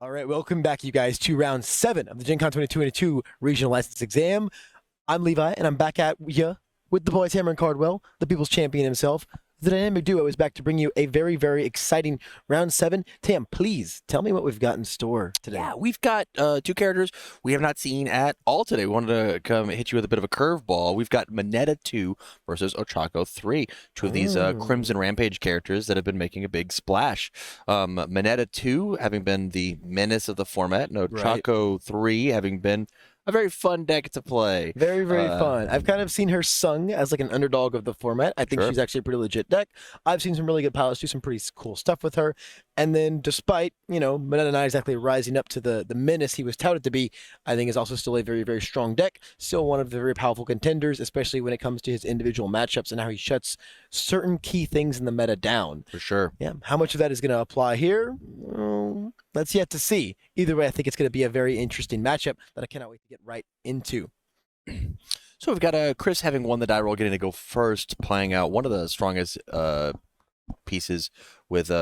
All right, welcome back, you guys, to round 7 of the GenCon 2022 Regional License Exam. I'm Levi, and I'm back at ya with the boys Hammer and Cardwell, the people's champion himself. The dynamic duo is back to bring you a very, very exciting round 7. Tam, please tell me what we've got in store today. Yeah, we've got two characters we have not seen at all today. We wanted to come hit you with a bit of a curveball. We've got Mineta 2 versus Ochaco 3, two of these Crimson Rampage characters that have been making a big splash. Mineta 2 having been the menace of the format, and Ochaco 3 having been a very fun deck to play. Very, very fun. I've kind of seen her sung as like an underdog of the format. I think she's actually a pretty legit deck. I've seen some really good pilots do some pretty cool stuff with her. And then despite, Mineta not exactly rising up to the menace he was touted to be, I think is also still a very, very strong deck. Still one of the very powerful contenders, especially when it comes to his individual matchups and how he shuts certain key things in the meta down. For sure. Yeah. How much of that is going to apply here? That's yet to see. Either way, I think it's going to be a very interesting matchup that I cannot wait to get right into. So we've got Chris having won the die roll, getting to go first, playing out one of the strongest pieces with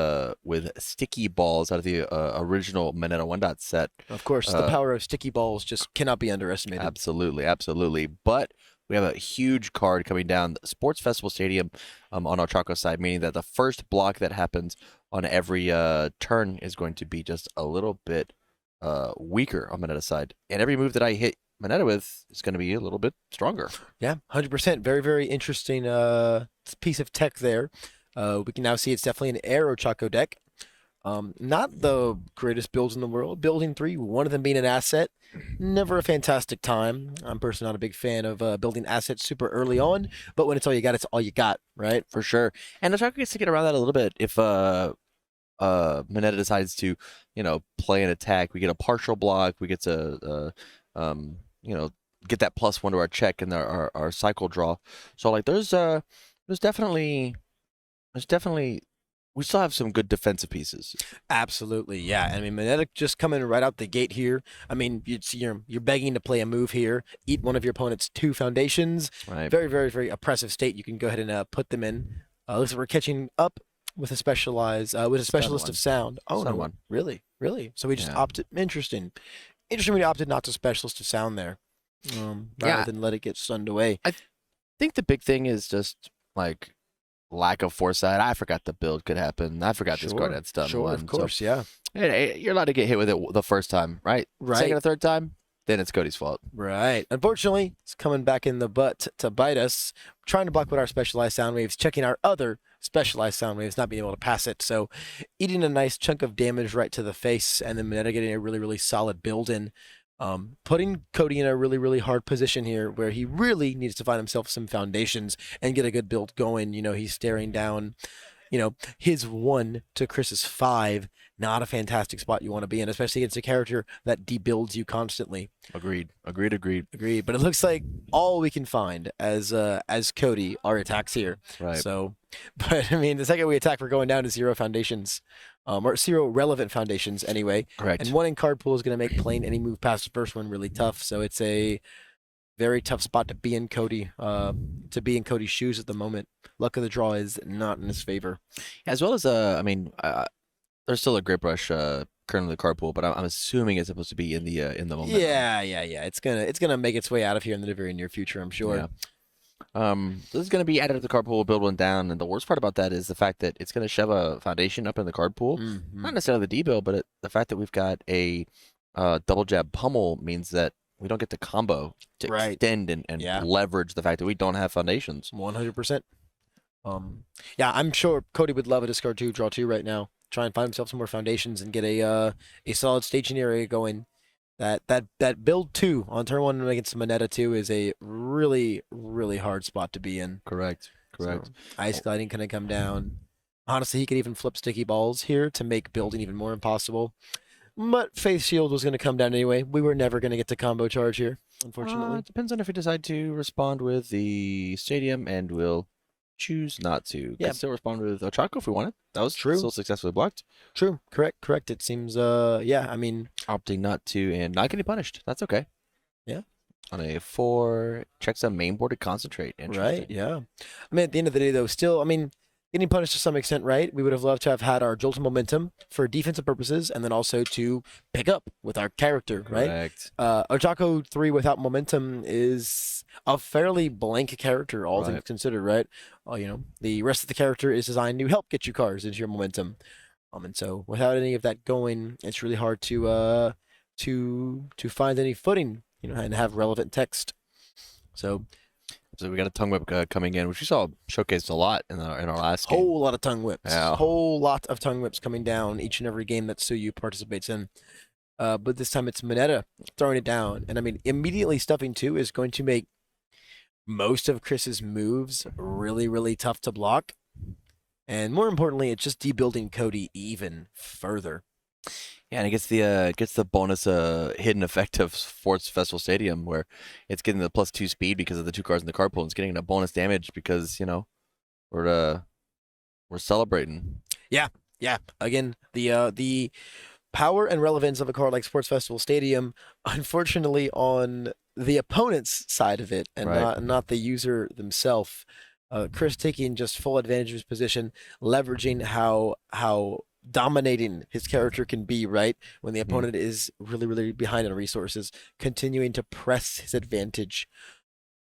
sticky balls out of the original Mineta 1 set. Of course, the power of sticky balls just cannot be underestimated. Absolutely, absolutely. But we have a huge card coming down the Sports Festival Stadium on Ochaco's side, meaning that the first block that happens on every turn is going to be just a little bit weaker on Mineta's side. And every move that I hit Mineta with is going to be a little bit stronger. Yeah, 100%. Very, very interesting piece of tech there. We can now see it's definitely an Air Ochaco deck. Not the greatest builds in the world. Building 3, one of them being an asset. Never a fantastic time. I'm personally not a big fan of building assets super early on, but when it's all you got, it's all you got, right? For sure. And Ochaco gets to get around that a little bit if Mineta decides to, play an attack. We get a partial block. We get to, get that +1 to our check and our cycle draw. So like there's definitely we still have some good defensive pieces. Absolutely, yeah. I mean, Mineta just coming right out the gate here. I mean, you're begging to play a move here. Eat one of your opponent's 2 foundations. Right. Very, very, very oppressive state. You can go ahead and put them in. Looks like we're catching up with a specialized with a specialist of sound. Oh no, one. Really? So we just opted. Interesting. We opted not to specialist of sound there, rather than let it get stunned away. I think the big thing is just like lack of foresight. I forgot the build could happen. I forgot this card had stun. Sure, of course, so, yeah. You're allowed to get hit with it the first time, right? Right. Second or third time, then it's Cody's fault. Right. Unfortunately, it's coming back in the butt to bite us. Trying to block with our specialized sound waves, checking our other specialized sound waves, not being able to pass it. So eating a nice chunk of damage right to the face, and then Mineta getting a really, really solid build in. Putting Cody in a really, really hard position here where he really needs to find himself some foundations and get a good build going. He's staring down, his 1 to Chris's 5. Not a fantastic spot you want to be in, especially against a character that debuilds you constantly. Agreed. But it looks like all we can find as Cody are attacks here. Right. So, but I mean, the second we attack, we're going down to 0 foundations. Or 0 relevant foundations anyway. Correct. And 1 in card pool is going to make playing any move past the first one really tough. So it's a very tough spot to be in Cody's shoes at the moment. Luck of the draw is not in his favor. As well as there's still a Grip Rush currently in the card pool, but I'm assuming it's supposed to be in the moment. Yeah. It's gonna make its way out of here in the very near future, I'm sure. Yeah. This is going to be added to the card pool, build 1 down, and the worst part about that is the fact that it's going to shove a foundation up in the card pool. Mm-hmm. Not necessarily the debuild, but the fact that we've got a double jab pummel means that we don't get the combo to extend and leverage the fact that we don't have foundations. 100%. I'm sure Cody would love a discard 2, draw 2 right now. Try and find himself some more foundations and get a solid staging area going. That build 2 on turn 1 against Mineta 2 is a really, really hard spot to be in. Correct. So, ice gliding can come down. Honestly, he could even flip sticky balls here to make building even more impossible. But Faith Shield was going to come down anyway. We were never going to get to combo charge here, unfortunately. It depends on if we decide to respond with the stadium, and we'll choose not to. Yeah. Can still respond with Ochaco if we want it. That was true. Still successfully blocked. True. Correct. It seems, opting not to and not getting punished. That's okay. Yeah. On a 4, checks a main board to concentrate. Right, yeah. I mean, at the end of the day, though, still, getting punished to some extent, right? We would have loved to have had our jolt of momentum for defensive purposes, and then also to pick up with our character, right? Correct. Ochaco 3 without momentum is a fairly blank character, all things Right. considered, right? The rest of the character is designed to help get you cars into your momentum. And so without any of that going, it's really hard to find any footing, and have relevant text. So So we got a tongue whip coming in, which we saw showcased a lot in our last game. whole lot of tongue whips, Yeah. whole lot of tongue whips coming down each and every game that Suyu participates in. But this time it's Mineta throwing it down, and I mean immediately stuffing 2 is going to make most of Chris's moves really, really tough to block. And more importantly, it's just debuilding Cody even further. Yeah, and it gets the bonus hidden effect of Sports Festival Stadium, where it's getting the +2 speed because of the 2 cars in the carpool. And it's getting a bonus damage because we're celebrating. Yeah. Again, the power and relevance of a card like Sports Festival Stadium, unfortunately, on the opponent's side of it, and Right. not the user themselves. Chris taking just full advantage of his position, leveraging how dominating his character can be, right? When the opponent is really, really behind on resources, continuing to press his advantage.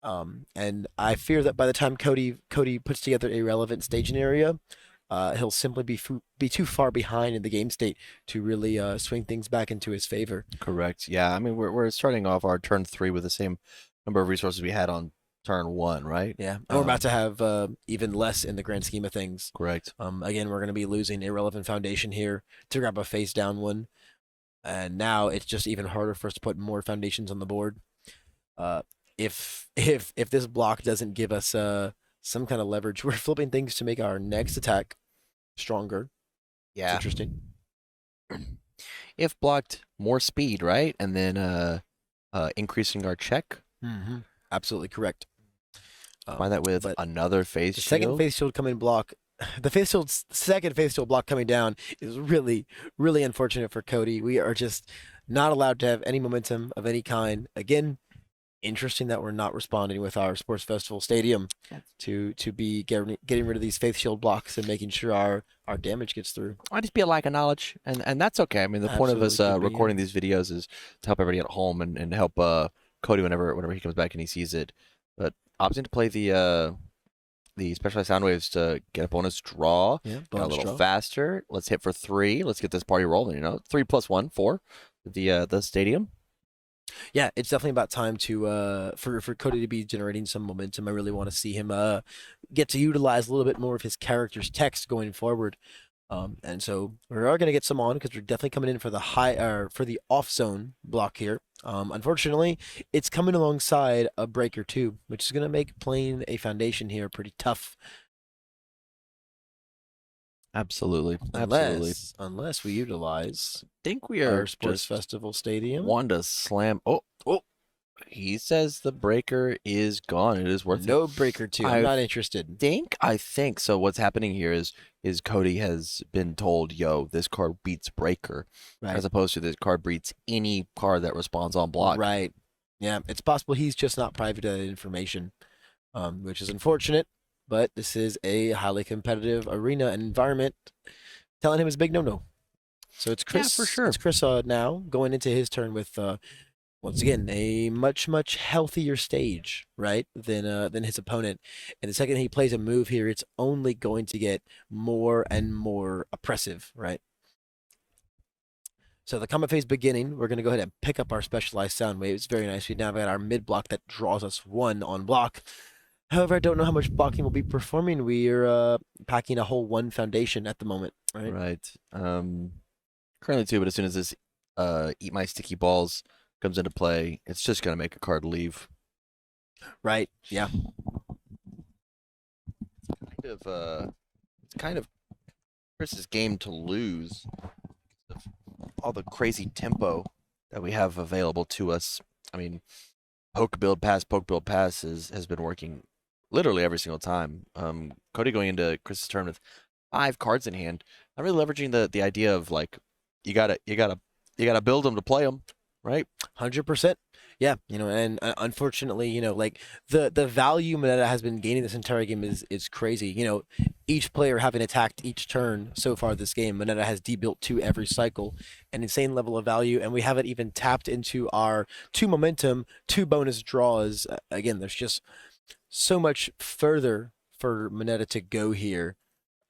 And I fear that by the time Cody puts together a relevant staging area, he'll simply be too far behind in the game state to really swing things back into his favor. Correct. Yeah, I mean we're starting off our turn 3 with the same number of resources we had on turn 1, right? Yeah, and we're about to have even less in the grand scheme of things. Correct. Again, we're going to be losing irrelevant foundation here to grab a face down one, and now it's just even harder for us to put more foundations on the board. If this block doesn't give us some kind of leverage, we're flipping things to make our next attack stronger. It's Yeah. interesting. If blocked, more speed, right? And then increasing our check. Mm-hmm. Absolutely correct. Combine that with but another face the shield. second face shield coming block, second face shield block coming down is really, really unfortunate for Cody. We are just not allowed to have any momentum of any kind. Again, interesting that we're not responding with our Sports Festival Stadium to be getting rid of these faith shield blocks and making sure our damage gets through. Might just be a lack of knowledge, and that's okay. I mean, the point of us Absolutely could be, recording these videos is to help everybody at home and help Cody whenever he comes back and he sees it. But opting to play the specialized sound waves to get a bonus draw, Yeah, a little faster. Let's hit for 3. Let's get this party rolling. 3 + 1, 4. The stadium. Yeah, it's definitely about time to for Cody to be generating some momentum. I really want to see him get to utilize a little bit more of his character's text going forward. And so we are going to get some on because we're definitely coming in for the off zone block here. Unfortunately, it's coming alongside a breaker too, which is going to make playing a foundation here pretty tough. Absolutely. Unless we utilize I think we are our Sports just Festival Stadium. want to slam. Oh. He says the breaker is gone. It is worth it. No breaker two. I'm not interested. I think so. What's happening here is Cody has been told, "Yo, this card beats breaker," Right. as opposed to this card beats any card that responds on block. Right. Yeah, it's possible he's just not privy to that information, which is unfortunate. But this is a highly competitive arena and environment. Telling him is a big no-no. So it's Chris. Yeah, for sure. It's Chris now going into his turn with once again a much healthier stage, right, than his opponent. And the second he plays a move here, it's only going to get more and more oppressive, right? So the combat phase beginning, we're going to go ahead and pick up our specialized sound waves. Very nice. We now got our mid block that draws us 1 on block. However, I don't know how much blocking we'll be performing. We're packing a whole 1 foundation at the moment, right? Right. Currently 2, but as soon as this eat my sticky balls comes into play, it's just gonna make a card leave. Right. Yeah. It's kind of Chris's game to lose. All the crazy tempo that we have available to us. I mean, poke build pass has been working literally every single time. Cody going into Chris's turn with 5 cards in hand, not really leveraging the idea of like you gotta build them to play them, right? 100%. Yeah, and unfortunately, like the value Mineta has been gaining this entire game is crazy. Each player having attacked each turn so far this game, Mineta has debuilt 2 every cycle, an insane level of value, and we haven't even tapped into our 2 momentum, 2 bonus draws. Again, there's just so much further for Mineta to go here,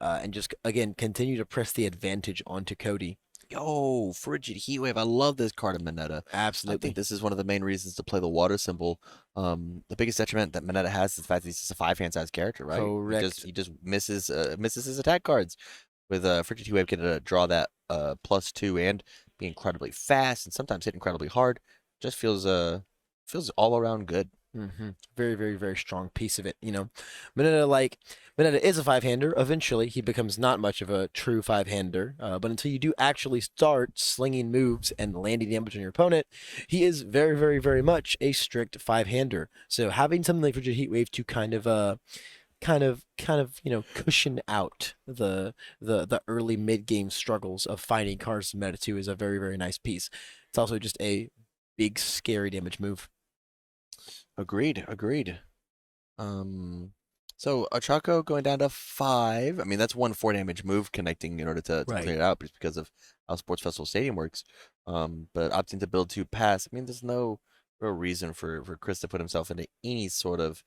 and just again continue to press the advantage onto Cody. Yo, Frigid Heatwave. I love this card of Mineta. I think Absolutely. this is one of the main reasons to play the water symbol. The biggest detriment that Mineta has is the fact that he's just a 5-hand size character, right? Correct. He just misses his attack cards. With Frigid Heatwave getting to draw that +2 and be incredibly fast and sometimes hit incredibly hard. Just feels all around good. Very, very, very strong piece of it. Mineta is a 5-hander. Eventually, he becomes not much of a true 5-hander. But until you do actually start slinging moves and landing damage on your opponent, he is very, very, very much a strict 5-hander. So having something like Frigid Heatwave to kind of cushion out the early mid game struggles of finding cards in Meta 2 is a very, very nice piece. It's also just a big scary damage move. Agreed. So Ochaco going down to 5. I mean, that's one 4 damage move connecting in order to Right. clear it out, just because of how Sports Festival Stadium works. But opting to build 2 pass. I mean, there's no real reason for Chris to put himself into any sort of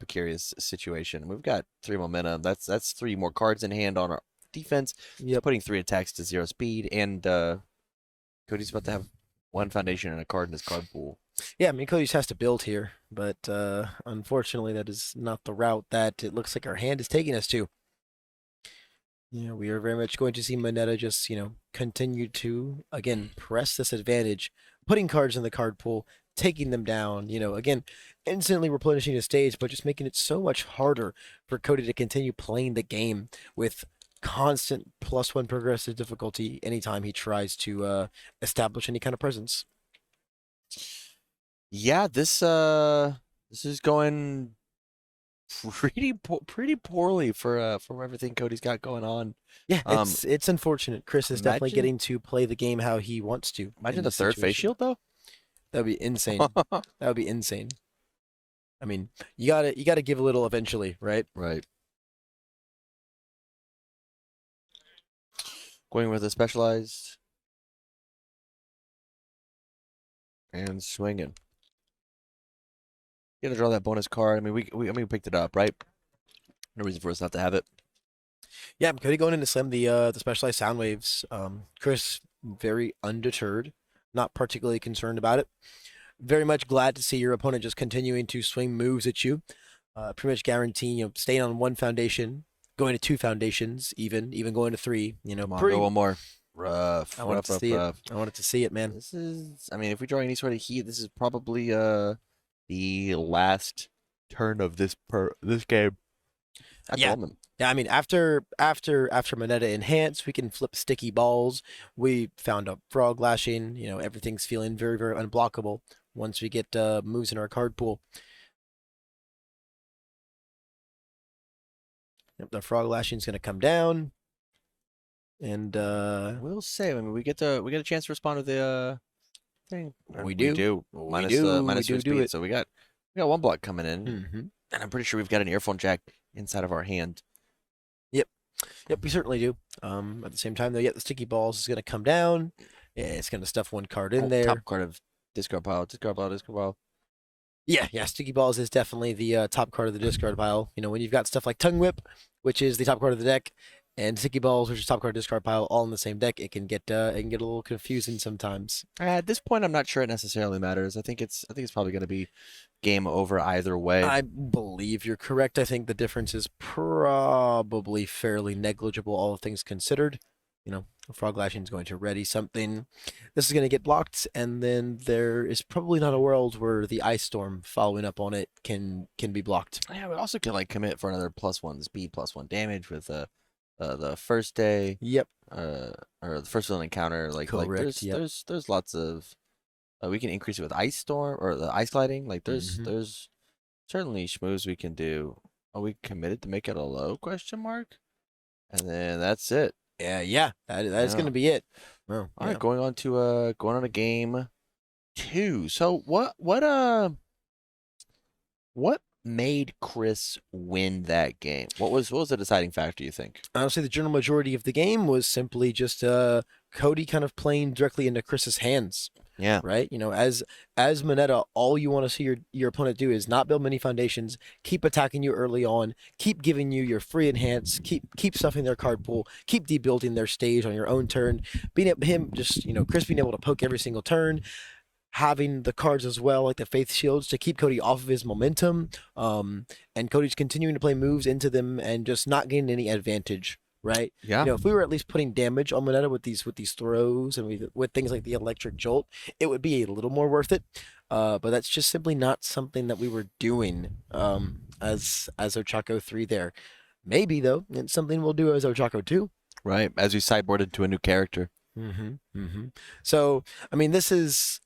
precarious situation. We've got 3 momentum. That's 3 more cards in hand on our defense. Yep. Putting 3 attacks to 0 speed, and Cody's about to have 1 foundation and a card in his card pool. Yeah, I mean, Cody just has to build here, but unfortunately, that is not the route that it looks like our hand is taking us to. We are very much going to see Mineta just, continue to, again, press this advantage, putting cards in the card pool, taking them down, again, instantly replenishing his stage, but just making it so much harder for Cody to continue playing the game with constant +1 progressive difficulty anytime he tries to establish any kind of presence. Yeah, this is going pretty poorly for everything Cody's got going on. Yeah, Um, it's unfortunate. Chris is definitely imagine getting to play the game how he wants to in imagine the this third face situation. shield though. That would be insane. That would be insane. I mean, you gotta give a little eventually, right? Right. Going with a specialized and swinging. You gotta draw that bonus card. I mean, we picked it up, right? No reason for us not to have it. Yeah, Cody going in to slam the specialized sound waves. Chris very undeterred, not particularly concerned about it. Very much glad to see your opponent just continuing to swing moves at you. Pretty much guaranteeing staying on 1 foundation, going to 2 foundations, even going to 3. Come on, Pretty. go one more. Rough, I wanted to see it. I wanted to see it, man. This is, I mean, if we draw any sort of heat, this is probably the last turn of this game. At the Yeah. moment. Yeah, I mean, after Mineta enhance, we can flip sticky balls. We found a frog lashing. Everything's feeling very, very unblockable once we get moves in our card pool. Yep, the frog lashing's gonna come down, and We'll say. I mean, we get a chance to respond to the thing. We do. Minus We do. minus We your do speed. it. So we got 1 block coming in, Mm-hmm. and I'm pretty sure we've got an earphone jack inside of our hand. Yep, we certainly do. At the same time, though, the sticky balls is gonna come down. Yeah, it's gonna stuff 1 card in there. Top card of discard pile. Discard pile. Yeah, sticky balls is definitely the top card of the discard pile. When you've got stuff like tongue whip, which is the top card of the deck, and sticky balls, which is top card discard pile, all in the same deck, it can get a little confusing sometimes. At this point, I'm not sure it necessarily matters. I think it's probably going to be game over either way. I believe you're correct. I think the difference is probably fairly negligible, all things considered. Frog lashing is going to ready something. This is going to get blocked, and then there is probably not a world where the ice storm following up on it can be blocked. Yeah, we also can commit for another +1 speed, +1 damage with the first day. Yep. Or the first villain encounter. Correct, there's lots of we can increase it with ice storm or the ice gliding. There's certainly schmooze we can do. Are we committed to make it a low question mark? And then that's it. Yeah, that is going to be it. Well, All right, going on a game 2. So what made Chris win that game? What was the deciding factor, you think? Honestly, the general majority of the game was simply just Cody kind of playing directly into Chris's hands. Yeah. Right? As Mineta, all you want to see your opponent do is not build many foundations, keep attacking you early on, keep giving you your free enhance, keep stuffing their card pool, keep debuilding their stage on your own turn, being able him just Chris being able to poke every single turn, having the cards as well, like the Faith Shields, to keep Cody off of his momentum. And Cody's continuing to play moves into them and just not getting any advantage. Right. Yeah. If we were at least putting damage on Moneta with these throws and with things like the electric jolt, it would be a little more worth it. But that's just simply not something that we were doing as Ochaco 3 there. Maybe though, it's something we'll do as Ochaco 2. Right. As we sideboarded to a new character. So, I mean, this is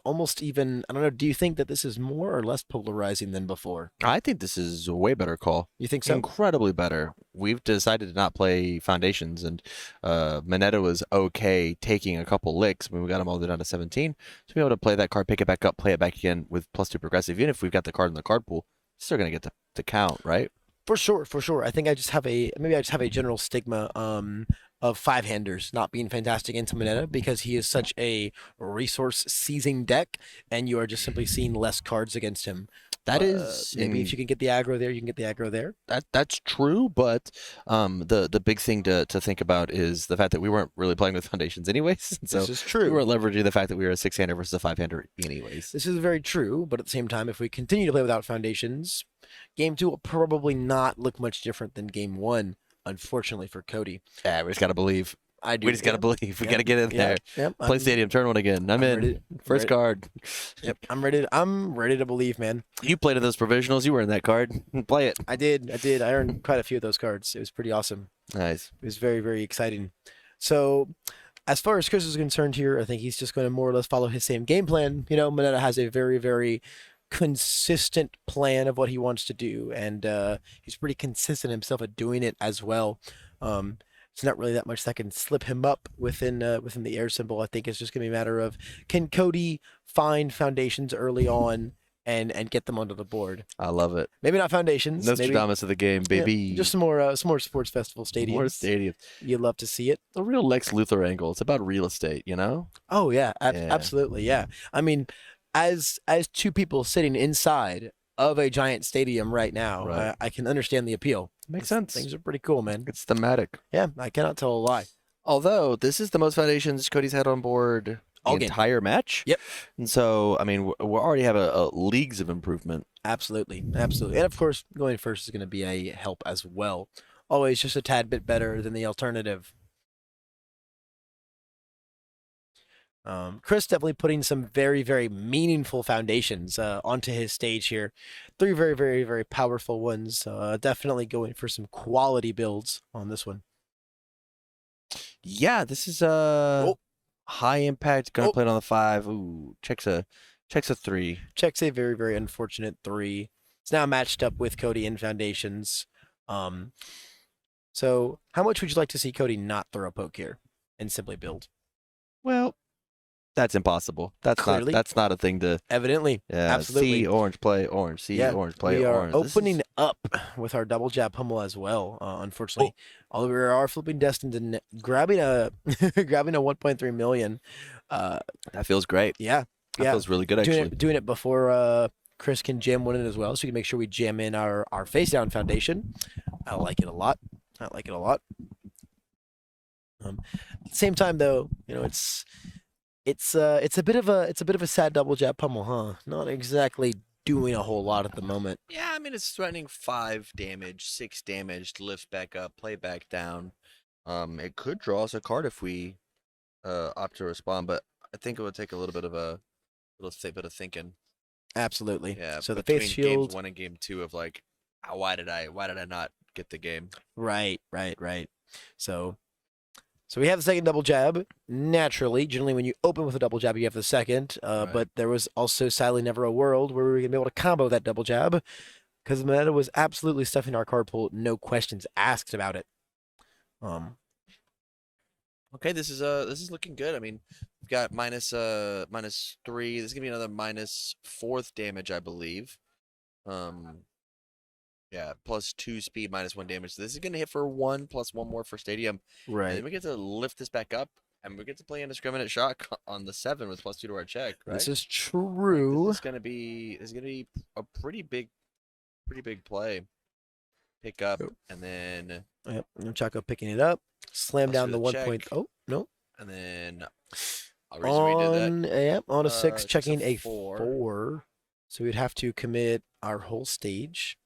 almost even, I don't know, do you think that this is more or less polarizing than before? I think this is a way better call. You think so? Incredibly better. We've decided to not play foundations, and Mineta was okay taking a couple licks when we got him all the way down to 17. To be able to play that card, pick it back up, play it back again with +2 progressive, even if we've got the card in the card pool, still going to get the count, right? For sure. I think I just have a general stigma of five-handers not being fantastic into Mineta because he is such a resource-seizing deck, and you are just simply seeing less cards against him. That is maybe if you can get the aggro there, you can get the aggro there. That's true, but the big thing to think about is the fact that we weren't really playing with foundations anyways. So this is true. We weren't leveraging the fact that we were a 6-hander versus a 5-hander anyways. This is very true, but at the same time, if we continue to play without foundations, game 2 will probably not look much different than game 1, unfortunately for Cody. Yeah, we just gotta believe. I do. We just gotta believe. We gotta get in there. Yep. Play Stadium, turn one again. I'm in. Ready, First card. Yep. I'm ready to believe, man. You played in those provisionals. You were in that card. Play it. I did. I earned quite a few of those cards. It was pretty awesome. Nice. It was very, very exciting. So, as far as Chris is concerned here, I think he's just going to more or less follow his same game plan. Mineta has a very, very consistent plan of what he wants to do, and he's pretty consistent himself at doing it as well. It's not really that much that can slip him up within the air symbol. I think it's just going to be a matter of, can Cody find foundations early on and get them onto the board? I love it. Maybe not foundations. Nostradamus of the game, baby. Yeah, just some more sports festival stadiums. More stadiums. You'd love to see it. The real Lex Luthor angle. It's about real estate, Oh yeah, Yeah. absolutely, yeah. I mean, as two people sitting inside of a giant stadium right now, Right. I can understand the appeal. Makes sense. Things are pretty cool, man. It's thematic. Yeah, I cannot tell a lie. Although this is the most foundations Cody's had on board All the game. entire match. Yep. And so, I mean, we already have a leagues of improvement. Absolutely. And of course, going first is going to be a help as well. Always just a tad bit better than the alternative. Chris definitely putting some very, very meaningful foundations onto his stage here. 3 very, very, very powerful ones. Definitely going for some quality builds on this one. Yeah, this is high impact. Gonna play it on the 5. Ooh, checks a 3. Checks a very, very unfortunate 3. It's now matched up with Cody in foundations. So how much would you like to see Cody not throw a poke here and simply build? Well, that's impossible. That's Clearly. not a thing to. Evidently. Yeah, Absolutely. see orange, play orange. See orange, play we are orange. opening up with our double jab pummel as well. Unfortunately, although we are flipping destined and grabbing a grabbing a 1.3 million. That feels great. Yeah, That feels really good actually. Doing it before Chris can jam one in as well, so we can make sure we jam in our face down foundation. I like it a lot. At the same time, though, it's a bit of a sad double jab pummel, huh? Not exactly doing a whole lot at the moment. Yeah, I mean it's threatening 5 damage, 6 damage, lifts back up, play back down. It could draw us a card if we opt to respond, but I think it would take a little bit of thinking. Absolutely. Yeah. So the between face shield. games 1 and game 2 of like, why did I not get the game? Right. So we have the second double jab. Naturally, generally when you open with a double jab, you have the second. Right. But there was also sadly never a world where we were going to be able to combo that double jab because Mineta was absolutely stuffing our card pool. No questions asked about it. Okay, this is looking good. I mean, We've got -3. This is gonna be another -4th damage, I believe. Yeah, +2 speed, -1 damage. So this is gonna hit for 1 plus 1 more for stadium, and then we get to lift this back up, and we get to play indiscriminate shot on the 7 with +2 to our check. Right? This is Like, true. this is gonna be a pretty big play. Pick up, and then Yep, Ochaco picking it up, slam down the 1 check. point. Oh no! And then I'll redo that. Yep, on a 6, checking a 4. 4. So we'd have to commit our whole stage.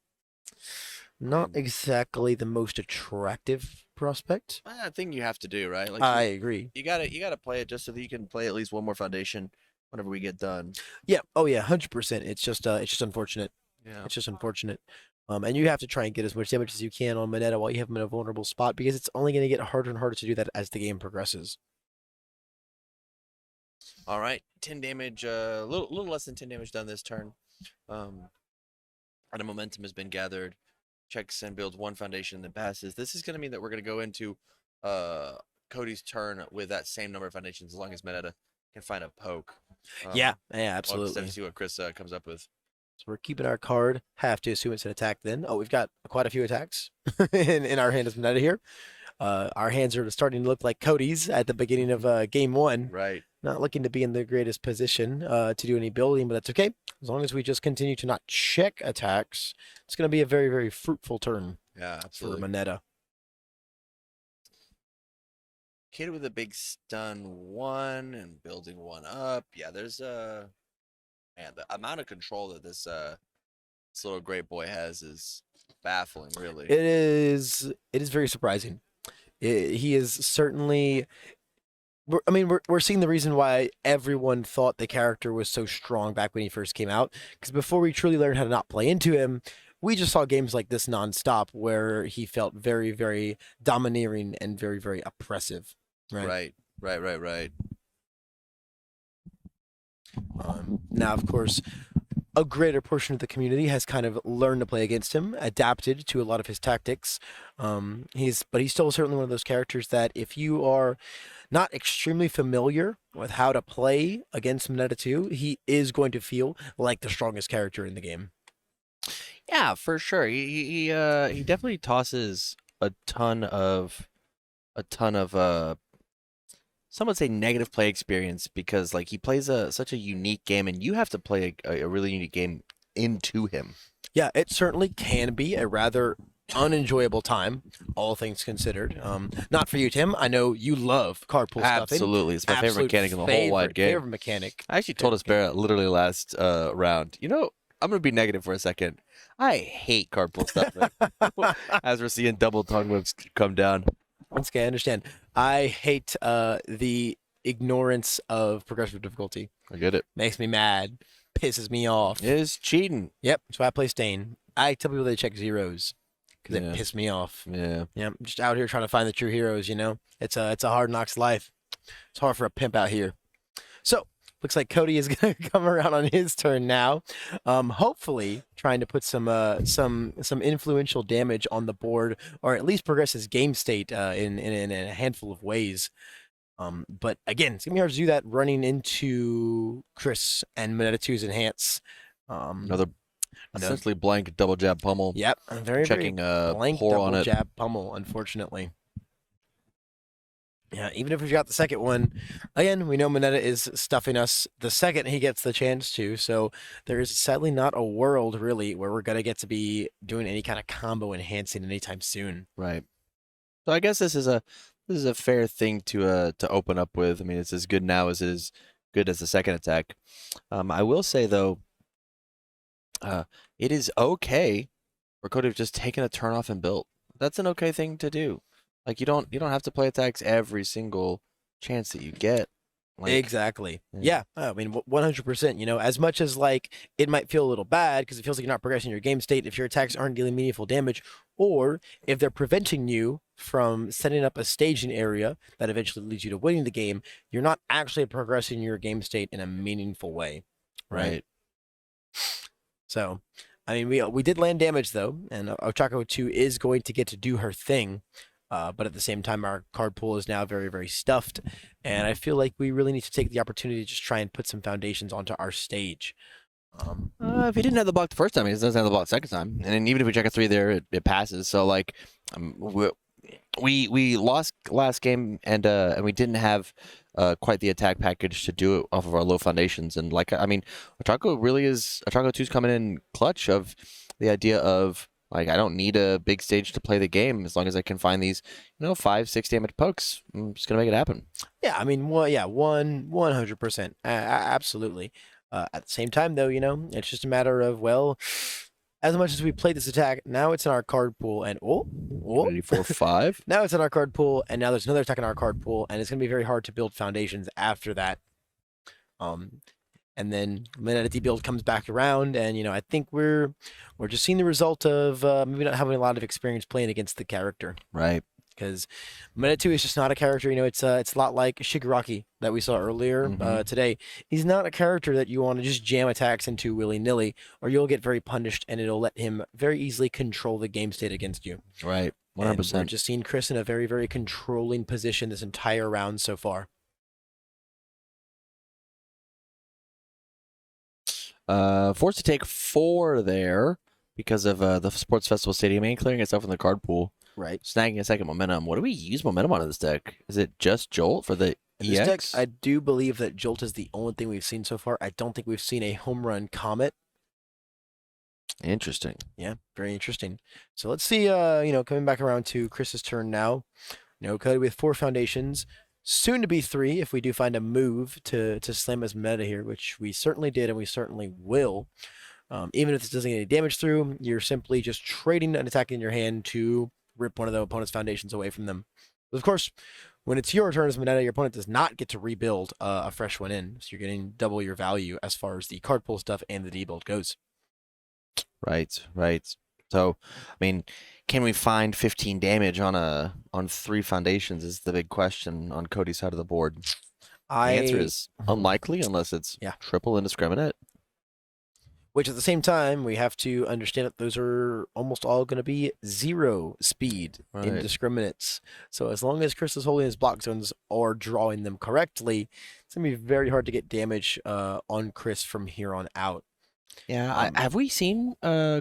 Not exactly the most attractive prospect. I think you have to do, right? Like, I agree. You gotta play it just so that you can play at least one more foundation whenever we get done. Yeah. Oh yeah, 100%. It's just unfortunate. Yeah. It's just unfortunate. And you have to try and get as much damage as you can on Mineta while you have him in a vulnerable spot, because it's only going to get harder and harder to do that as the game progresses. All right, 10 damage, a little less than 10 damage done this turn. And a momentum has been gathered. Checks and builds 1 foundation, then passes. This is going to mean that we're going to go into Cody's turn with that same number of foundations, as long as Mineta can find a poke. Yeah, absolutely. We'll see what Chris comes up with. So we're keeping our card. Have to assume it's an attack then. Oh, we've got quite a few attacks in our hand as Mineta here. Our hands are starting to look like Cody's at the beginning of game 1. Right. Not looking to be in the greatest position to do any building, but that's okay. As long as we just continue to not check attacks, it's going to be a very, very fruitful turn. Yeah, absolutely. For Mineta. Kid with a big stun 1 and building 1 up. Yeah, there's man, the amount of control that this little great boy has is baffling, really. It is very surprising. He is certainly. We're seeing the reason why everyone thought the character was so strong back when he first came out. Because before we truly learned how to not play into him, we just saw games like this nonstop where he felt very, very domineering and very, very oppressive. Right. Right. Now, of course, a greater portion of the community has kind of learned to play against him, adapted to a lot of his tactics. He's still certainly one of those characters that if you are not extremely familiar with how to play against Mineta 2, he is going to feel like the strongest character in the game. Yeah, for sure. He definitely tosses a ton of some would say negative play experience, because like he plays such a unique game, and you have to play a really unique game into him. Yeah, it certainly can be a rather unenjoyable time, all things considered. Not for you, Tim. I know you love carpool stuffing. Absolutely, it's my favorite mechanic in the whole wide game. Favorite mechanic. I actually told us Barrett literally last round. You know, I'm gonna be negative for a second. I hate carpool stuffing. As we're seeing double tongue whips come down. Okay, I understand. I hate the ignorance of progressive difficulty. I get it. Makes me mad. Pisses me off. It is cheating. Yep, that's why I play Stain. I tell people they check zeros because it piss me off. Yeah. Yeah, I'm just out here trying to find the true heroes, you know? It's a hard knocks life. It's hard for a pimp out here. So, looks like Cody is going to come around on his turn now. Hopefully trying to put some influential damage on the board, or at least progress his game state in a handful of ways. But again, it's going to be hard to do that running into Chris and Mineta 2's Enhance. Another essentially blank double jab pummel. Yep, very checking blank pour double on it. Jab pummel, unfortunately. Yeah, even if we got the second one, again, we know Mineta is stuffing us the second he gets the chance to, so there is sadly not a world, really, where we're going to get to be doing any kind of combo enhancing anytime soon. Right. So I guess this is a fair thing to open up with. I mean, it's as good now as it is good as the second attack. I will say, though, it is okay for Cody to just taken a turn off and built. That's an okay thing to do. Like, you don't have to play attacks every single chance that you get. Like, exactly. Yeah. I mean, 100%. You know, as much as like it might feel a little bad because it feels like you're not progressing your game state if your attacks aren't dealing meaningful damage, or if they're preventing you from setting up a staging area that eventually leads you to winning the game, you're not actually progressing your game state in a meaningful way. Right. So, I mean, we did land damage though, and Ochaco 2 is going to get to do her thing. But at the same time, our card pool is now very, very stuffed, and I feel like we really need to take the opportunity to just try and put some foundations onto our stage. If he didn't have the block the first time, he doesn't have the block the second time. And then even if we check a 3 there, it passes. So like, we lost last game and we didn't have quite the attack package to do it off of our low foundations. And like, I mean, Ochaco 2's coming in clutch of the idea of like, I don't need a big stage to play the game as long as I can find these, 5-6 damage pokes. I'm just gonna make it happen. Yeah, I mean, well, yeah, 100%, absolutely. At the same time, though, it's just a matter of, well, as much as we played this attack, now it's in our card pool, and Ready for 5? now it's in our card pool, and now there's another attack in our card pool, and it's going to be very hard to build foundations after that. And then Mineta build comes back around, and I think we're just seeing the result of maybe not having a lot of experience playing against the character. Right. Because Mineta is just not a character. It's a lot like Shigaraki that we saw earlier today. He's not a character that you want to just jam attacks into willy-nilly, or you'll get very punished, and it'll let him very easily control the game state against you. Right, 100%. And we're just seeing Chris in a very, very controlling position this entire round so far. Forced to take 4 there because of the Sports Festival Stadium and clearing itself in the card pool. Right. Snagging a second momentum. What do we use momentum on in this deck? Is it just Jolt for the in EX? this deck, I do believe that Jolt is the only thing we've seen so far. I don't think we've seen a home run Comet. Interesting. Yeah, very interesting. So let's see, coming back around to Chris's turn now. Cody with 4 foundations. Soon to be 3 if we do find a move to slam his meta here, which we certainly did and we certainly will. Even if this doesn't get any damage through, you're simply just trading an attack in your hand to rip one of the opponent's foundations away from them. But of course, when it's your turn as Mineta, your opponent does not get to rebuild a fresh one in, so you're getting double your value as far as the card pull stuff and the debuild goes. Right. So, I mean, can we find 15 damage on 3 foundations is the big question on Cody's side of the board. The answer is unlikely unless it's triple indiscriminate. Which at the same time, we have to understand that those are almost all going to be 0 speed indiscriminates. So as long as Chris is holding his block zones or drawing them correctly, it's going to be very hard to get damage on Chris from here on out. Yeah, have we seen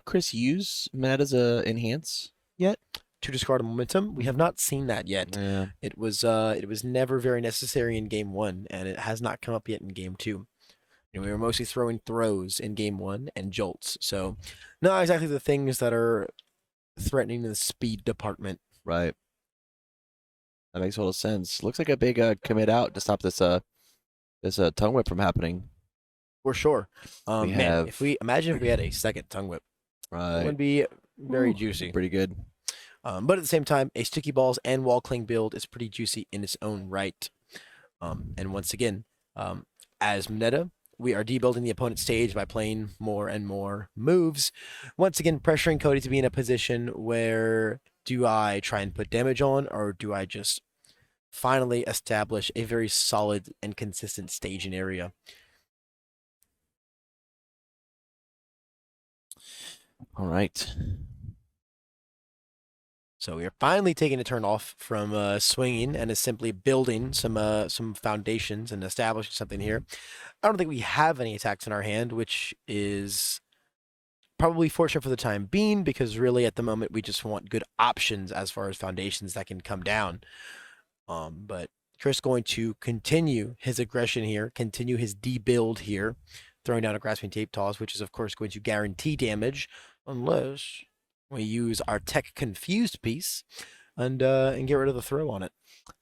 Chris use Mineta's enhance yet? To discard a momentum, we have not seen that yet. Yeah. It was never very necessary in game 1, and it has not come up yet in game 2. We were mostly throwing throws in game 1 and jolts, so not exactly the things that are threatening the speed department. Right. That makes a lot of sense. Looks like a big commit out to stop this tongue whip from happening. For sure. If we had a second tongue whip, it would be very juicy. Pretty good. But at the same time, a sticky balls and wall cling build is pretty juicy in its own right. And once again, as Mineta, we are debuilding the opponent's stage by playing more and more moves. Once again, pressuring Cody to be in a position where do I try and put damage on, or do I just finally establish a very solid and consistent staging area? All right. So we are finally taking a turn off from swinging and is simply building some foundations and establishing something here. I don't think we have any attacks in our hand, which is probably fortunate for the time being, because really at the moment we just want good options as far as foundations that can come down. But Chris going to continue his aggression here, continue his debuild here, throwing down a grasping tape toss, which is of course going to guarantee damage unless we use our tech confused piece and get rid of the throw on it.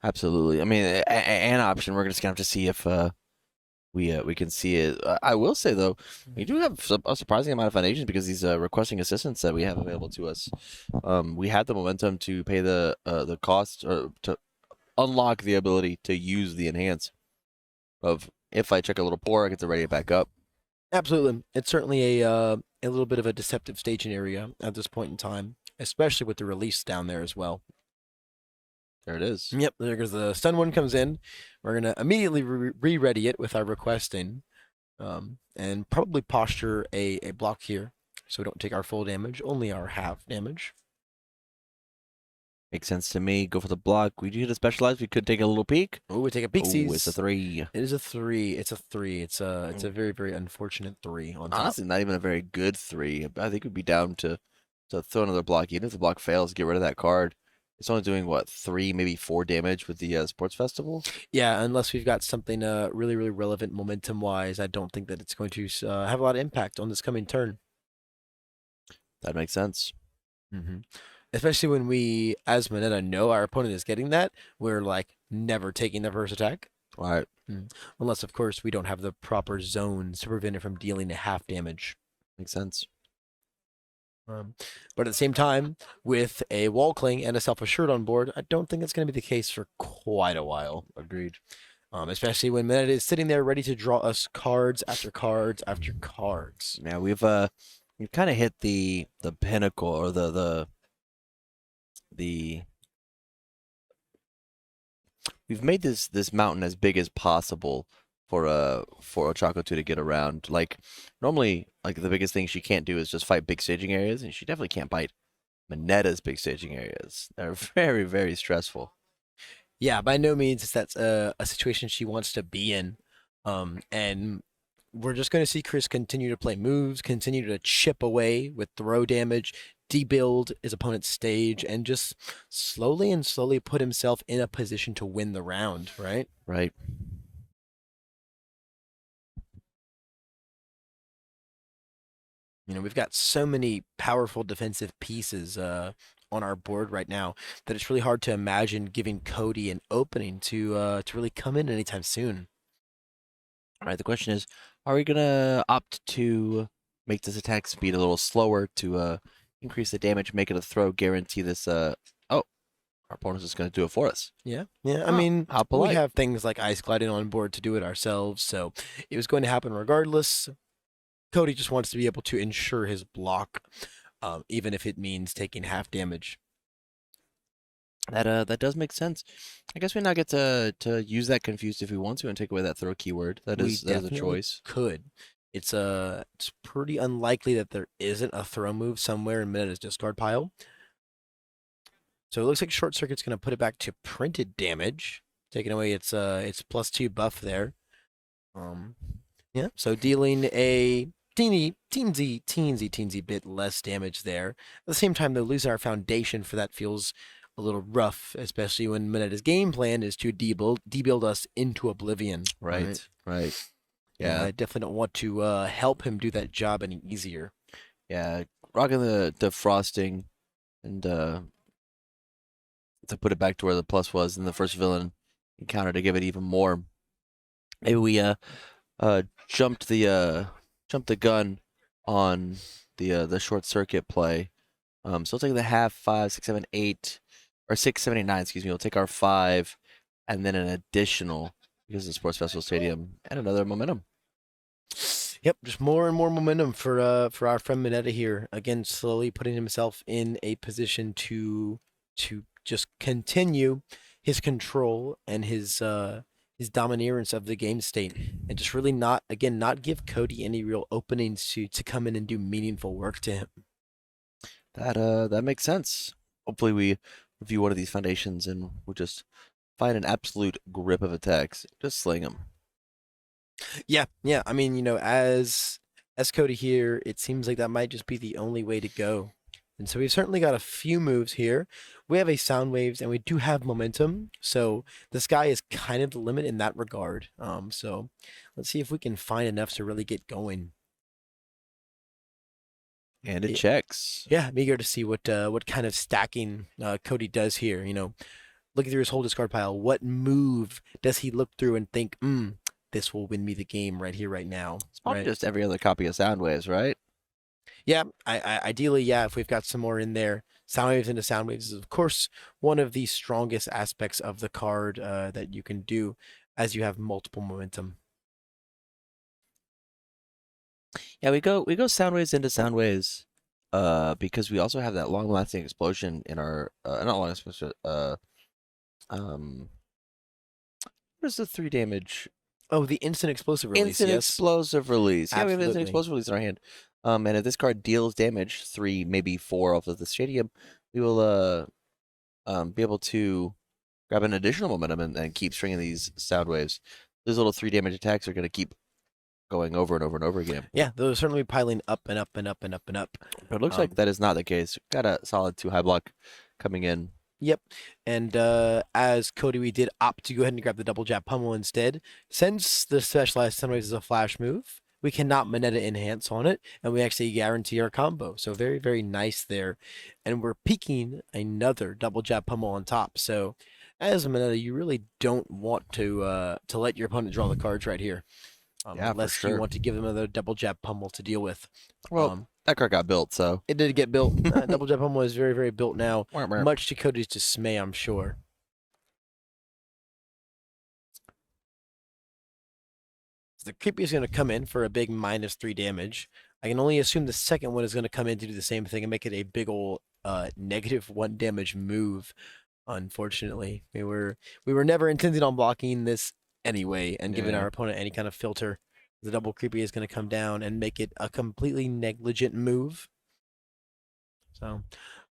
Absolutely. I mean, an option. We're just gonna have to see if we can see it. I will say though, we do have a surprising amount of foundations because these requesting assistance that we have available to us. We had the momentum to pay the cost or to unlock the ability to use the enhance. Of if I check a little poor, I get to ready it back up. Absolutely, it's certainly a little bit of a deceptive staging area at this point in time, especially with the release down there as well. There it is. Yep, there goes the stun one comes in. We're going to immediately re-ready it with our requesting and probably posture a block here so we don't take our full damage, only our half damage. Makes sense to me. Go for the block. We do the specialized. We could take a little peek. Oh, we take a Oh, it's a peeksies. 3. It is a 3. It's a 3. It's a very, very unfortunate 3 on top. Honestly, not even a very good 3. I think we'd be down to throw another block. Even if the block fails, get rid of that card. It's only doing what, 3, maybe 4 damage with the sports festival. Yeah, unless we've got something really, really relevant momentum wise, I don't think that it's going to have a lot of impact on this coming turn. That makes sense. Especially when we, as Mineta, know our opponent is getting that, we're like never taking the first attack. All right. Unless, of course, we don't have the proper zones to prevent it from dealing a half damage. Makes sense. But at the same time, with a wall cling and a self-assured on board, I don't think it's going to be the case for quite a while. Agreed. Especially when Mineta is sitting there ready to draw us cards after cards after cards. Yeah, we've kind of hit the pinnacle or the we've made this mountain as big as possible for Ochaco 2 to get around. Like normally, like the biggest thing she can't do is just fight big staging areas, and she definitely can't fight Mineta's big staging areas. They're very, very stressful. Yeah, by no means is that a situation she wants to be in. And we're just going to see Chris continue to play moves, continue to chip away with throw damage, debuild his opponent's stage, and just slowly and slowly put himself in a position to win the round, right? Right. You know, we've got so many powerful defensive pieces on our board right now that it's really hard to imagine giving Cody an opening to really come in anytime soon. All right. The question is, are we gonna opt to make this attack speed a little slower to increase the damage, make it a throw, guarantee this? Oh, our opponent's just gonna do it for us. Yeah, yeah. I Oh, mean, how we polite. have things like ice gliding on board to do it ourselves, so it was going to happen regardless. Cody just wants to be able to ensure his block, even if it means taking half damage. That does make sense. I guess we now get to use that confused if we want to and take away that throw keyword. That We is a definitely choice. could. It's pretty unlikely that there isn't a throw move somewhere in Mineta's discard pile. So it looks like Short Circuit's going to put it back to printed damage, taking away its +2 buff there. Yeah, so dealing a teensy bit less damage there. At the same time, though, losing our foundation for that feels a little rough, especially when Mineta's game plan is to debuild us into oblivion. Right. Yeah, Yeah. I definitely don't want to help him do that job any easier. Yeah. Rocking the defrosting and to put it back to where the plus was in the first villain encounter to give it even more. Maybe we jumped the gun on the short circuit play. So we'll take the half, 5, 6, 7, 8, or 6, 7, 8, 9, excuse me. We'll take our 5 and then an additional because of the Sports Festival Stadium and another momentum. Yep, just more and more momentum for our friend Mineta here. Again, slowly putting himself in a position to just continue his control and his domineerance of the game state, and just really not give Cody any real openings to come in and do meaningful work to him. That makes sense. Hopefully we review one of these foundations and we'll just find an absolute grip of attacks. Just sling them. Yeah. I mean, you know, as Cody here, it seems like that might just be the only way to go. And so we've certainly got a few moves here. We have a sound waves and we do have momentum. So the sky is kind of the limit in that regard. So let's see if we can find enough to really get going. And it checks. Yeah, I'm eager to see what kind of stacking Cody does here. You know, looking through his whole discard pile, what move does he look through and think, this will win me the game right here, right now? It's probably just every other copy of Soundwaves, right? Yeah, ideally, yeah, if we've got some more in there. Sound waves into sound waves is, of course, one of the strongest aspects of the card that you can do as you have multiple momentum. Yeah, we go Soundwaves into Soundwaves because we also have that long-lasting explosion in our not long explosion what is the 3 damage? Oh, the instant explosive release. Instant explosive release. Yeah, we have instant Absolutely. explosive release in our hand. And if this card deals damage, 3, maybe 4 off of the stadium, we will be able to grab an additional momentum and keep stringing these sound waves. Those little 3 damage attacks are going to keep going over and over and over again. Yeah, those are certainly piling up and up and up and up and up. But it looks like that is not the case. Got a solid 2 high block coming in. Yep. And as Cody, we did opt to go ahead and grab the double jab pummel instead. Since the specialized Sunwaves is a flash move, we cannot Mineta enhance on it, and we actually guarantee our combo. So very, very nice there. And we're peeking another double jab pummel on top. So as a Mineta, you really don't want to let your opponent draw the cards right here. Yeah, for Unless you sure. want to give them another double jab pummel to deal with. Well, that card got built, so. It did get built. Double jab pummel is very, very built now. Wah, wah. Much to Cody's dismay, I'm sure. The creepy is going to come in for a big -3 damage. I can only assume the second one is going to come in to do the same thing and make it a big ol' -1 damage move. Unfortunately, we were never intending on blocking this anyway, and giving Yeah. our opponent any kind of filter. The double creepy is going to come down and make it a completely negligent move. So,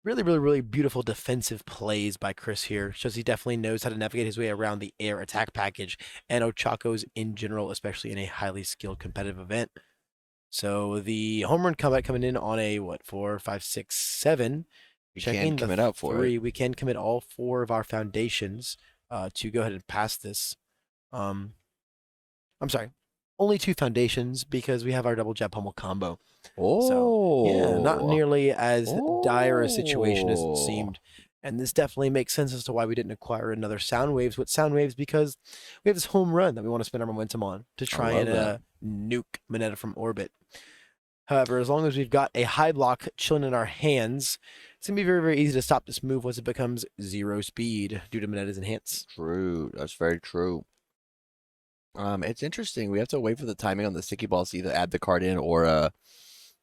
really, really, really beautiful defensive plays by Chris here. Shows he definitely knows how to navigate his way around the air attack package and Ochaco's in general, especially in a highly skilled competitive event. So the home run combat coming in on a 4, 5, 6, 7. We Checking can commit out for 3. it. We can commit all 4 of our foundations to go ahead and pass this. I'm sorry, only 2 foundations because we have our double jab pummel combo. Oh. So, yeah, not nearly as dire a situation as it Oh. seemed. And this definitely makes sense as to why we didn't acquire another sound waves with sound waves, because we have this home run that we want to spend our momentum on to try love and that. nuke Mineta from orbit. However, as long as we've got a high block chilling in our hands, it's going to be very, very easy to stop this move once it becomes 0 speed due to Mineta's enhance. True. That's very true. It's interesting. We have to wait for the timing on the sticky balls to either add the card in or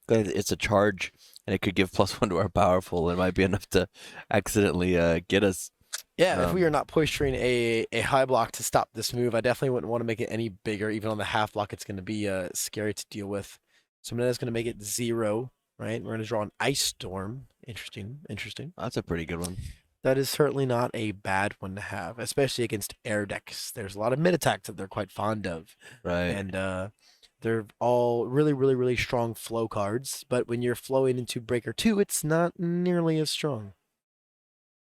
it's a charge and it could give +1 to our powerful. It might be enough to accidentally get us. Yeah, if we are not posturing a high block to stop this move, I definitely wouldn't want to make it any bigger. Even on the half block, it's going to be scary to deal with. So Mineta's going to make it 0, right? We're going to draw an Ice Storm. Interesting, interesting. That's a pretty good one. That is certainly not a bad one to have, especially against air decks. There's a lot of mid attacks that they're quite fond of. Right. And they're all really, really, really strong flow cards. But when you're flowing into Breaker 2, it's not nearly as strong.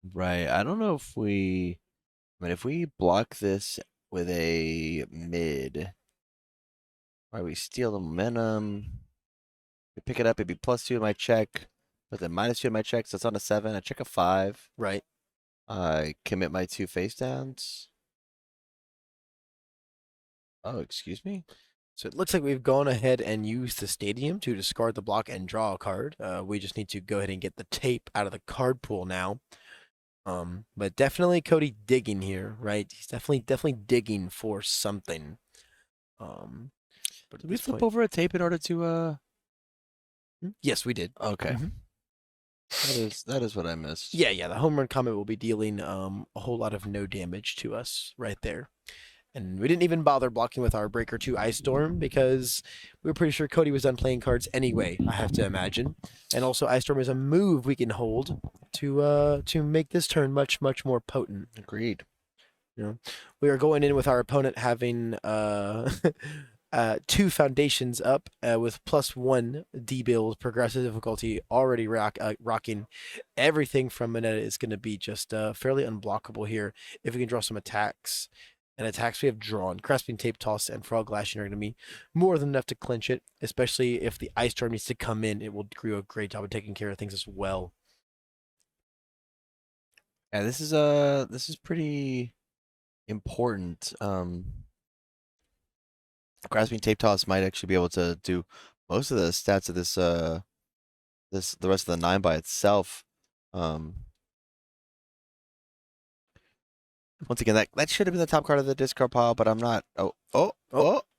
Right. I don't know if we. I mean, if we block this with a mid, right, we steal the momentum. We pick it up, it'd be +2 in my check, but then -2 in my check, so it's on a 7. I check a 5. Right. I commit my 2 face downs. Oh, excuse me? So it looks like we've gone ahead and used the stadium to discard the block and draw a card. We just need to go ahead and get the tape out of the card pool now. But definitely Cody digging here, right? He's definitely digging for something. But Did we flip over a tape in order to Yes, we did. Okay. Mhm. That is what I missed. Yeah. The home run comment will be dealing a whole lot of no damage to us right there. And we didn't even bother blocking with our Breaker 2 Ice Storm because we were pretty sure Cody was done playing cards anyway, I have to imagine. And also Ice Storm is a move we can hold to make this turn much, much more potent. Agreed. You know, we are going in with our opponent having 2 foundations up with +1 D-build progressive difficulty already rocking. Everything from Mineta is going to be just fairly unblockable here if we can draw some attacks. And attacks we have drawn, Grasping Tape Toss and Frog Lashing are going to be more than enough to clinch it, especially if the Ice Storm needs to come in. It will do a great job of taking care of things as well. Yeah, this is pretty important. Grasping Tape Toss might actually be able to do most of the stats of this the rest of the 9 by itself. Once again, that should have been the top card of the discard pile, but I'm not. Oh!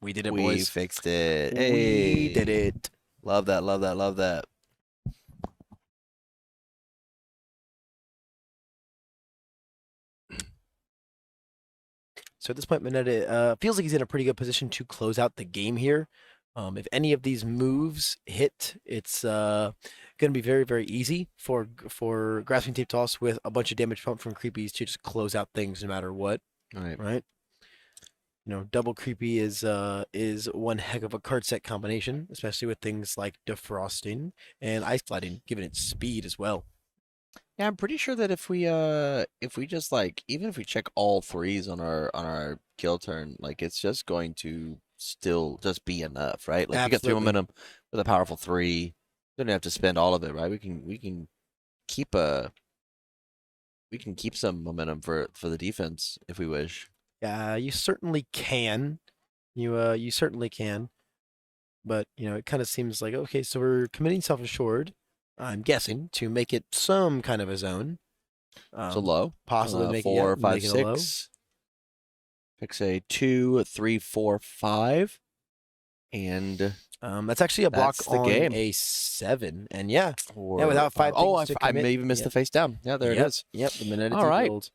We did it, We boys. fixed it. We Hey, did it. love that! Love that! Love that! So at this point, Mineta feels like he's in a pretty good position to close out the game here. If any of these moves hit, it's going to be very, very easy for Grasping Tape Toss with a bunch of damage pumped from creepies to just close out things no matter what. Right. Right? Double creepy is one heck of a card set combination, especially with things like defrosting and ice sliding, giving it speed as well. Yeah, I'm pretty sure that if we just like even if we check all threes on our kill turn, like it's just going to still just be enough, right? Like we got 3 Absolutely. momentum with a powerful 3. Don't have to spend all of it, right? We can keep some momentum for the defense if we wish. Yeah, you certainly can. You certainly can. But, it kind of seems like, okay, so we're committing self-assured, I'm guessing, to make it some kind of a zone. So low. Possibly make 4, it, 5, make it a low. 6. Picks a 2, 3, 4, 5. And that's actually a block that's the on game. a 7. And yeah, or, without 5 oh, things to I commit. may even miss the face down. Yeah, there it is. Yep, the Mineta All T right. build.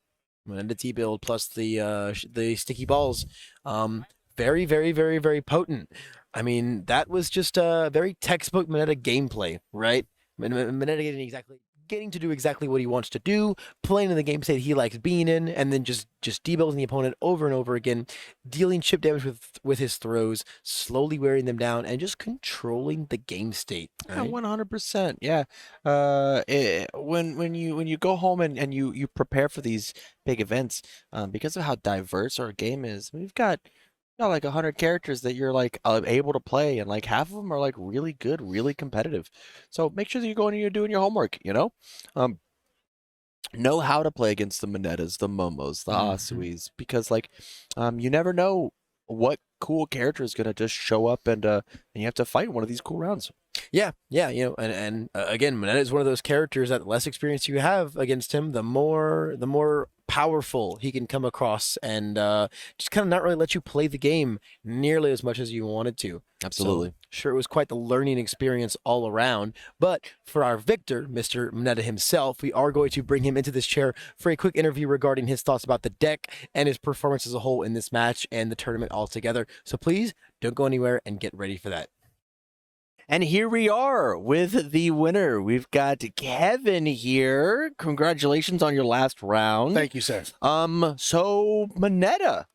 Mineta T build plus the sticky balls. Very, very, very, very potent. I mean, that was just a very textbook Mineta gameplay, right? Mineta getting to do exactly what he wants to do, playing in the game state he likes being in, and then just debuilding the opponent over and over again, dealing chip damage with his throws, slowly wearing them down, and just controlling the game state. Right? Yeah, 100%. Yeah. When you go home and you prepare for these big events, because of how diverse our game is, we've got like 100 characters that you're like able to play, and like half of them are like really good, really competitive. So make sure that you're going and you're doing your homework. Know how to play against the Minetas, the Momos, the Asuis, because like you never know what cool character is gonna just show up, and you have to fight one of these cool rounds. Yeah, and again, Mineta is one of those characters that the less experience you have against him, the more powerful he can come across, and just kind of not really let you play the game nearly as much as you wanted to. Absolutely. So, sure, it was quite the learning experience all around. But for our victor, Mr. Mineta himself, we are going to bring him into this chair for a quick interview regarding his thoughts about the deck and his performance as a whole in this match and the tournament altogether. So please don't go anywhere and get ready for that. And here we are with the winner. We've got Kevin here. Congratulations on your last round. Thank you, sir. So Mineta,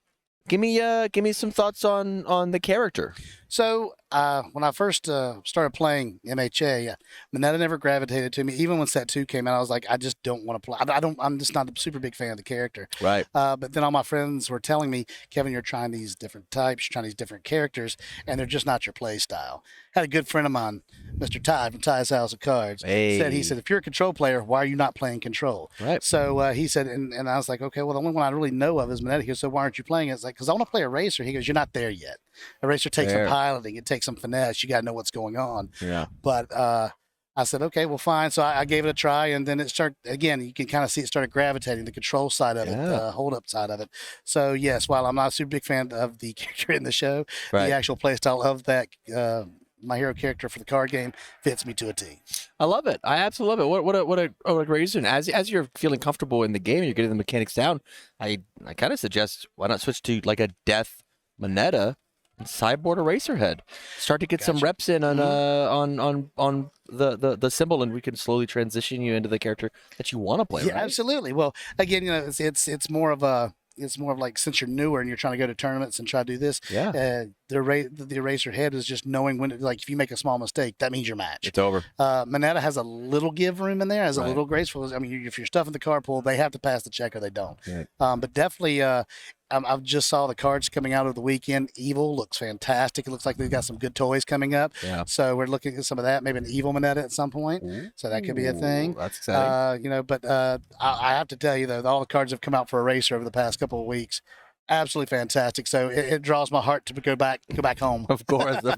give me some thoughts on the character. So when I first started playing MHA, Mineta never gravitated to me. Even when Set 2 came out, I was like, I just don't want to play. I'm just not a super big fan of the character. Right. But then all my friends were telling me, Kevin, you're trying these different types, you're trying these different characters, and they're just not your play style. Had a good friend of mine, Mr. Ty from Ty's House of Cards, he said, if you're a control player, why are you not playing control? Right. So he said, and I was like, okay, well, the only one I really know of is Mineta. He goes, so why aren't you playing it? It's like, because I want to play Eraser. He goes, you're not there yet. Eraser takes some piloting. It takes some finesse. You got to know what's going on. Yeah. But I said, okay, well, fine. So I gave it a try, and then it started, again, you can kind of see it started gravitating, the control side of it, the hold-up side of it. So, yes, while I'm not a super big fan of the character in the show, the actual play style of that my hero character for the card game fits me to a T. I love it. I absolutely love it. What a great reason. As you're feeling comfortable in the game and you're getting the mechanics down, I kind of suggest why not switch to like a Death Mineta and sideboard Eraserhead. Start to get some reps in on the symbol, and we can slowly transition you into the character that you want to play. Yeah, right? absolutely. Well, again, it's more of a. It's more of like, since you're newer and you're trying to go to tournaments and try to do this, the Eraserhead is just knowing when, like, if you make a small mistake, that means your match. It's over. Mineta has a little give room in there, has a little graceful. I mean, if you're stuffing the card pool, they have to pass the check or they don't. Right. But definitely, I've just saw the cards coming out of the weekend. Evil looks fantastic. It looks like they've got some good toys coming up. Yeah. So we're looking at some of that, maybe an Evil Mineta at some point. So that could be a thing. That's exciting. But I have to tell you, though, all the cards have come out for Eraser over the past couple of weeks. Absolutely fantastic. So it draws my heart to go back home. Of course. So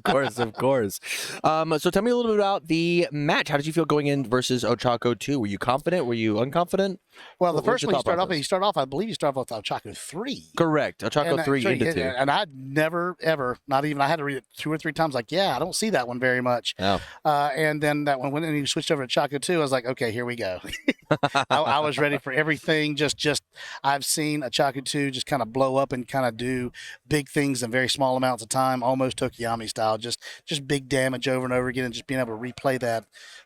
tell me a little bit about the match. How did you feel going in versus Ochaco 2? Were you confident? Were you unconfident? Well, the What's first your one thought process? he started off, I believe he started off with Ochaco 3. Correct. Ochaco And 3 into 2. and I'd never, ever, not even, I had to read it 2 or 3 times, like, yeah, I don't see that one very much. Oh. And then that one, when he switched over to Chaco 2, I was like, okay, here we go. I was ready for everything. I've seen a Chaco 2 just kind of blow up and kind of do big things in very small amounts of time, almost Tokiyami style, just big damage over and over again, and just being able to replay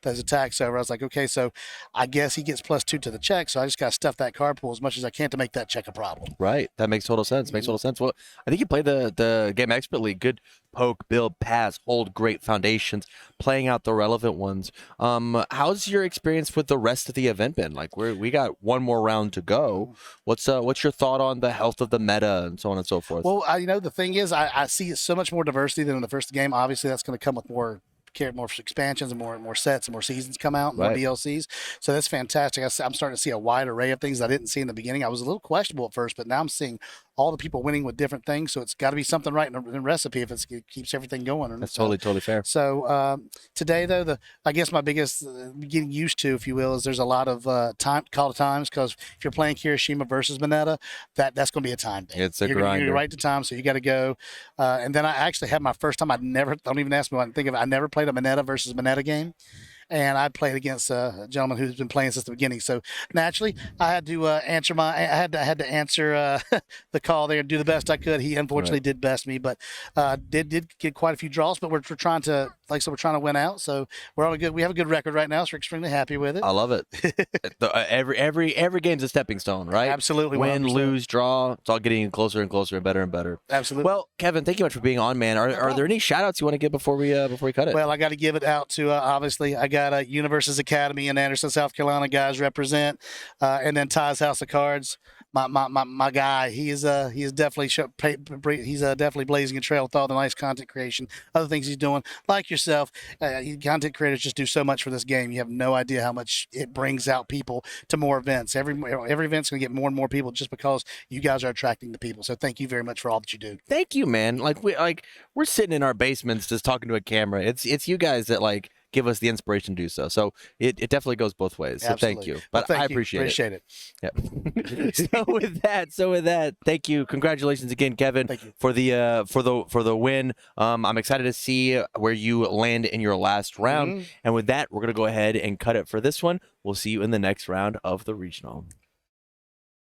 those attacks over. I was like, okay, so I guess he gets +2 to the check, so I just got to stuff that card pool as much as I can to make that check a problem. Right. That makes total sense. Makes total sense. Well, I think you played the game expertly. Good poke, build, pass, hold, great foundations, playing out the relevant ones. How's your experience with the rest of the event been? Like we got one more round to go. What's your thought on the health of the meta and so on and so forth? Well, the thing is, I see so much more diversity than in the first game. Obviously, that's going to come with more expansions and more sets and more seasons come out, and more DLCs. So that's fantastic. I'm starting to see a wide array of things I didn't see in the beginning. I was a little questionable at first, but now I'm seeing all the people winning with different things. So it's got to be something right in the recipe if it keeps everything going. That's totally fair. So today, though, I guess my biggest getting used to, if you will, is there's a lot of call to times, because if you're playing Kirishima versus Mineta, that's going to be a time thing. It's a you're grinder. You're right to time, so you got to go. And then I actually had my first time. Don't even ask me what I think of it. I never played a Mineta versus Mineta game. And I played against a gentleman who's been playing since the beginning. So naturally, I had to answer the call there and do the best I could. He unfortunately did best me, but did get quite a few draws. But we're trying to, like I said, we're trying to win out. So we have a good record right now. So we're extremely happy with it. I love it. Every game's a stepping stone, right? Absolutely. Win, 100%. lose, draw. It's all getting closer and closer and better and better. Absolutely. Well, Kevin, thank you much for being on, man. Are there any shout outs you want to give before we cut it? Well, I got to give it out to obviously I got Universes Academy in Anderson, South Carolina. Guys represent, and then Ty's House of Cards. My guy, he's definitely definitely blazing a trail with all the nice content creation, other things he's doing. Like yourself, content creators just do so much for this game. You have no idea how much it brings out people to more events. Every event's going to get more and more people just because you guys are attracting the people. So thank you very much for all that you do. Thank you, man. We're sitting in our basements just talking to a camera. It's you guys that give us the inspiration to do so. So it definitely goes both ways. So Absolutely. thank you. But I appreciate it. Yeah. So with that, thank you. Congratulations again, Kevin, Thank you. for the win. I'm excited to see where you land in your last round. And with that, we're gonna go ahead and cut it for this one. We'll see you in the next round of the regional.